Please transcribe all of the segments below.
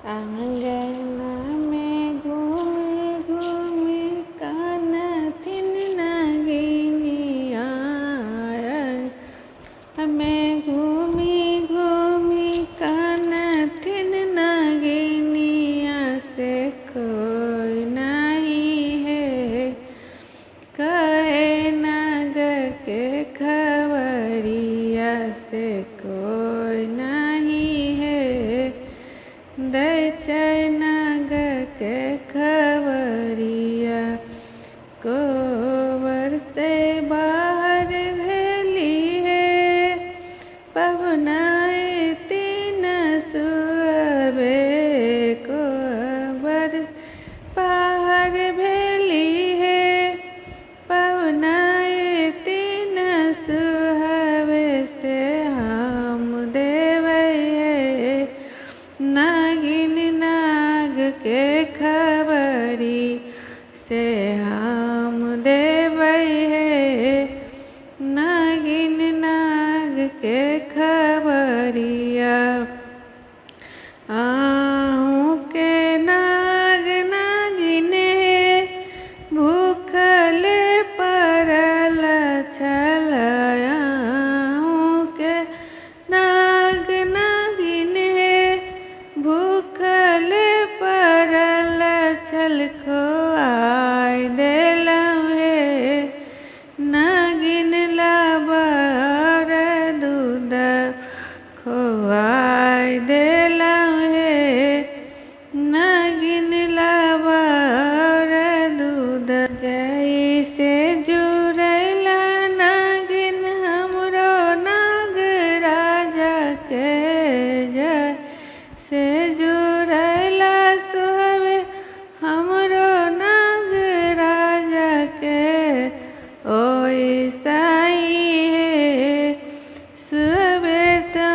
आंगना में घूमी घूमी कानथिन नागिनिया में घूमी घूमी कानथिन नागिनिया से कोई नहीं है कहे नाग के खबरिया से कोई नहीं है दैत्य नाग के खबरिया कोवर से बाहर भेली है पवनाए तीन सुअबे कोवर बाहर भेली है पवनाए तीन सुहबे से हम देवे नागिन नाग के खबरी से हम देवे नागिन नाग के खबरिया आहू के नाग नागिने भूखल परल छल आहू के नाग नागिने भूखल परल छल खोआय देलहुँ हे नागिन लाबर दूध खोआय देलहुँ हे नागिन लाबर दूध जैसे जुड़ैला नागिन हमरो नाग राजा के जैसे जुड़ैला सुहबे हमरो नाग राजा के ओइसाई है सुहबे तो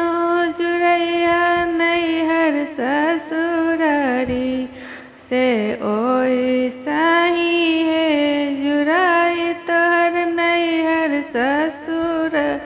जुड़ैया नैहर ससुरारी से ओइसा